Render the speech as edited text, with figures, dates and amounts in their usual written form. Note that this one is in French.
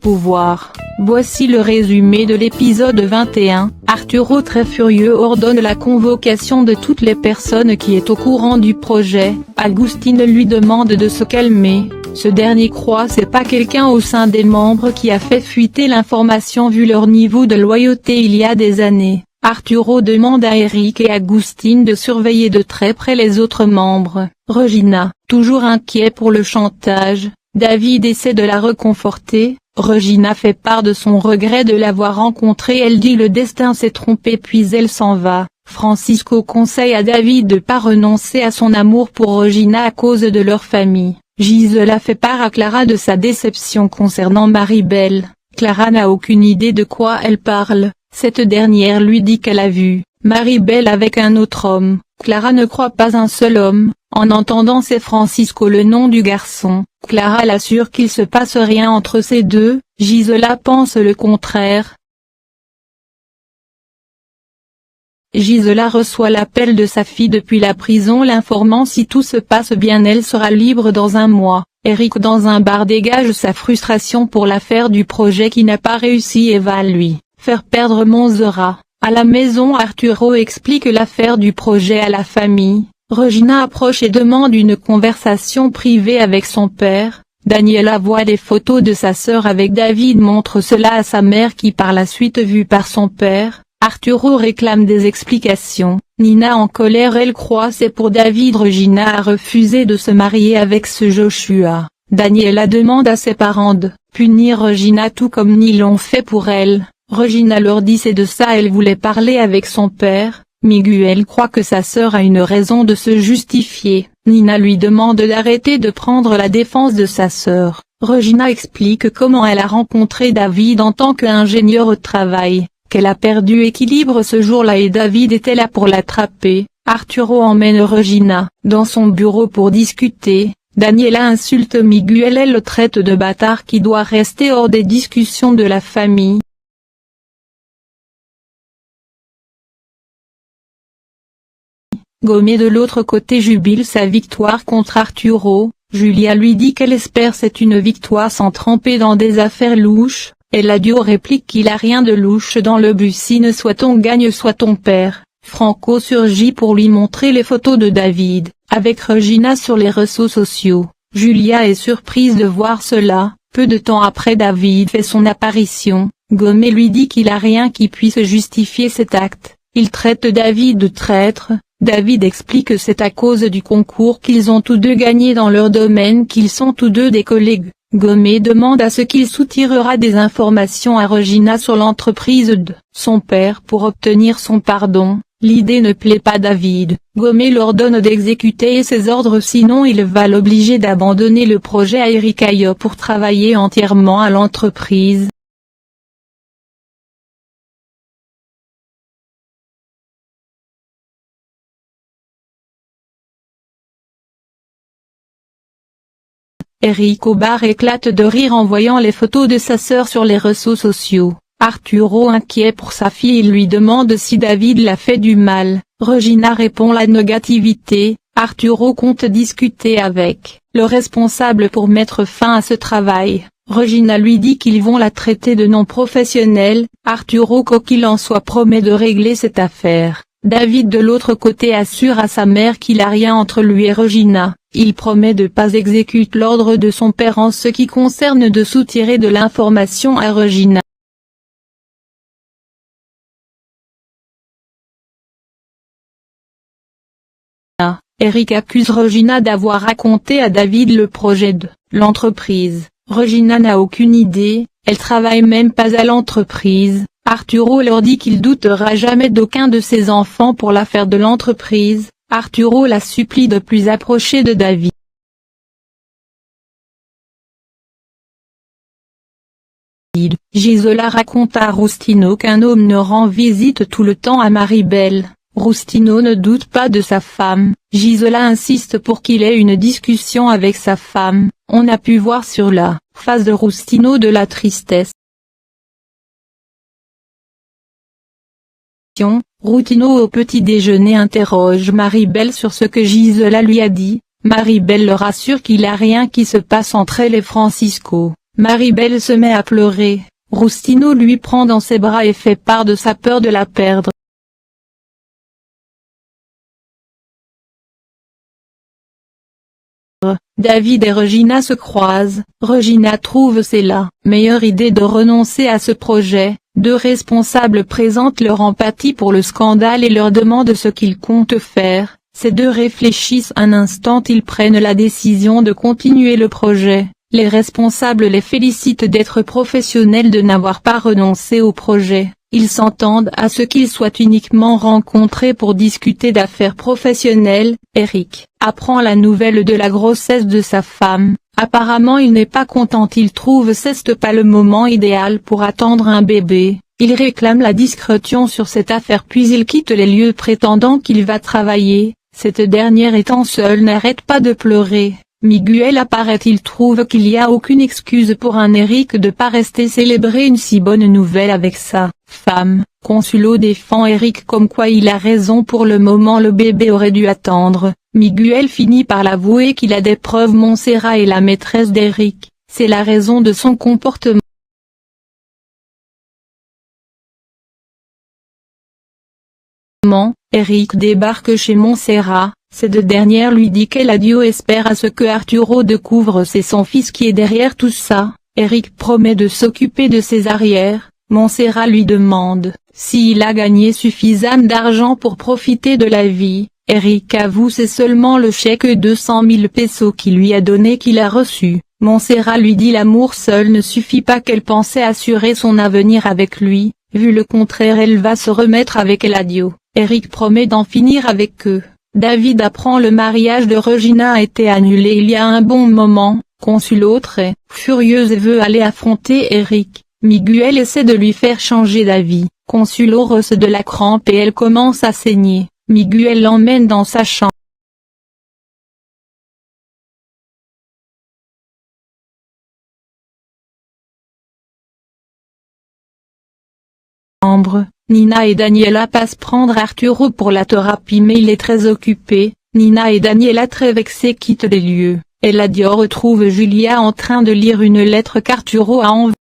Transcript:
pouvoir. Voici le résumé de l'épisode 21. Arturo très furieux ordonne la convocation de toutes les personnes qui est au courant du projet. Agustín lui demande de se calmer. Ce dernier croit c'est pas quelqu'un au sein des membres qui a fait fuiter l'information vu leur niveau de loyauté il y a des années. Arturo demande à Eric et Agustín de surveiller de très près les autres membres. Regina, toujours inquiet pour le chantage, David essaie de la réconforter. Regina fait part de son regret de l'avoir rencontré, elle dit le destin s'est trompé puis elle s'en va. Francisco conseille à David de pas renoncer à son amour pour Regina à cause de leur famille. Gisela fait part à Clara de sa déception concernant Maribel. Clara n'a aucune idée de quoi elle parle. Cette dernière lui dit qu'elle a vu Maribel avec un autre homme. Clara ne croit pas un seul homme. En entendant c'est Francisco le nom du garçon. Clara l'assure qu'il se passe rien entre ces deux. Gisela pense le contraire. Gisela reçoit l'appel de sa fille depuis la prison l'informant si tout se passe bien elle sera libre dans un mois. Eric dans un bar dégage sa frustration pour l'affaire du projet qui n'a pas réussi et va lui faire perdre Monzera. À la maison Arturo explique l'affaire du projet à la famille. Regina approche et demande une conversation privée avec son père. Daniela voit des photos de sa sœur avec David montre cela à sa mère qui par la suite vue par son père. Arturo réclame des explications. Nina en colère elle croit c'est pour David. Regina a refusé de se marier avec ce Joshua. Daniela demande à ses parents de punir Regina tout comme ils l'ont fait pour elle. Regina leur dit c'est de ça elle voulait parler avec son père. Miguel croit que sa sœur a une raison de se justifier. Nina lui demande d'arrêter de prendre la défense de sa sœur. Regina explique comment elle a rencontré David en tant qu'ingénieur au travail, qu'elle a perdu équilibre ce jour-là et David était là pour l'attraper. Arturo emmène Regina dans son bureau pour discuter. Daniela insulte Miguel, elle le traite de bâtard qui doit rester hors des discussions de la famille. Gomé de l'autre côté jubile sa victoire contre Arturo. Julia lui dit qu'elle espère c'est une victoire sans tremper dans des affaires louches. Eladio réplique qu'il a rien de louche dans le bucine soit on gagne soit on perd. Franco surgit pour lui montrer les photos de David, avec Regina sur les réseaux sociaux. Julia est surprise de voir cela. Peu de temps après David fait son apparition. Gomé lui dit qu'il a rien qui puisse justifier cet acte. Il traite David de traître. David explique que c'est à cause du concours qu'ils ont tous deux gagné dans leur domaine qu'ils sont tous deux des collègues. Gomé demande à ce qu'il soutirera des informations à Regina sur l'entreprise de son père pour obtenir son pardon. L'idée ne plaît pas à David. Gomé l'ordonne d'exécuter ses ordres sinon il va l'obliger d'abandonner le projet à Eric Ayo pour travailler entièrement à l'entreprise. Eric au bar éclate de rire en voyant les photos de sa sœur sur les réseaux sociaux. Arturo inquiet pour sa fille il lui demande si David l'a fait du mal. Regina répond la négativité. Arturo compte discuter avec le responsable pour mettre fin à ce travail. Regina lui dit qu'ils vont la traiter de non professionnelle. Arturo quoi qu'il en soit promet de régler cette affaire. David de l'autre côté assure à sa mère qu'il a rien entre lui et Regina. Il promet de pas exécuter l'ordre de son père en ce qui concerne de soutirer de l'information à Regina. Eric accuse Regina d'avoir raconté à David le projet de l'entreprise. Regina n'a aucune idée, elle travaille même pas à l'entreprise. Arturo leur dit qu'il doutera jamais d'aucun de ses enfants pour l'affaire de l'entreprise. Arturo la supplie de plus approcher de David. Gisela raconte à Rustino qu'un homme ne rend visite tout le temps à Maribel. Rustino ne doute pas de sa femme. Gisela insiste pour qu'il ait une discussion avec sa femme. On a pu voir sur la face de Rustino de la tristesse. Rustino au petit déjeuner interroge Maribel sur ce que Gisela lui a dit. Maribel le rassure qu'il a rien qui se passe entre elle et Francisco. Maribel se met à pleurer, Roustino lui prend dans ses bras et fait part de sa peur de la perdre. David et Regina se croisent, Regina trouve c'est la meilleure idée de renoncer à ce projet, deux responsables présentent leur empathie pour le scandale et leur demandent ce qu'ils comptent faire, ces deux réfléchissent un instant, ils prennent la décision de continuer le projet, les responsables les félicitent d'être professionnels, de n'avoir pas renoncé au projet. Ils s'entendent à ce qu'ils soient uniquement rencontrés pour discuter d'affaires professionnelles. Eric apprend la nouvelle de la grossesse de sa femme, apparemment il n'est pas content, il trouve c'est pas le moment idéal pour attendre un bébé, il réclame la discrétion sur cette affaire puis il quitte les lieux prétendant qu'il va travailler, cette dernière étant seule n'arrête pas de pleurer. Miguel apparaît, il trouve qu'il n'y a aucune excuse pour un Eric de pas rester célébrer une si bonne nouvelle avec sa femme. Consuelo défend Eric comme quoi il a raison, pour le moment le bébé aurait dû attendre. Miguel finit par l'avouer qu'il a des preuves, Montserrat est la maîtresse d'Eric, c'est la raison de son comportement. Eric débarque chez Montserrat. Cette dernière lui dit qu'elle espère à ce que Arturo découvre c'est son fils qui est derrière tout ça. Eric promet de s'occuper de ses arrières. Montserrat lui demande s'il a gagné suffisamment d'argent pour profiter de la vie. Eric avoue c'est seulement le chèque 200 000 pesos qu'il lui a donné qu'il a reçu. Montserrat lui dit l'amour seul ne suffit pas, qu'elle pensait assurer son avenir avec lui, vu le contraire elle va se remettre avec Eladio. Eric promet d'en finir avec eux. David apprend le mariage de Regina a été annulé il y a un bon moment. Consuelo très furieuse et veut aller affronter Eric. Miguel essaie de lui faire changer d'avis. Consuelo ressent de la crampe et elle commence à saigner. Miguel l'emmène dans sa chambre. Nina et Daniela passent prendre Arturo pour la thérapie mais il est très occupé. Nina et Daniela très vexées quittent les lieux. Eladio retrouve Julia en train de lire une lettre qu'Arturo a envoyée.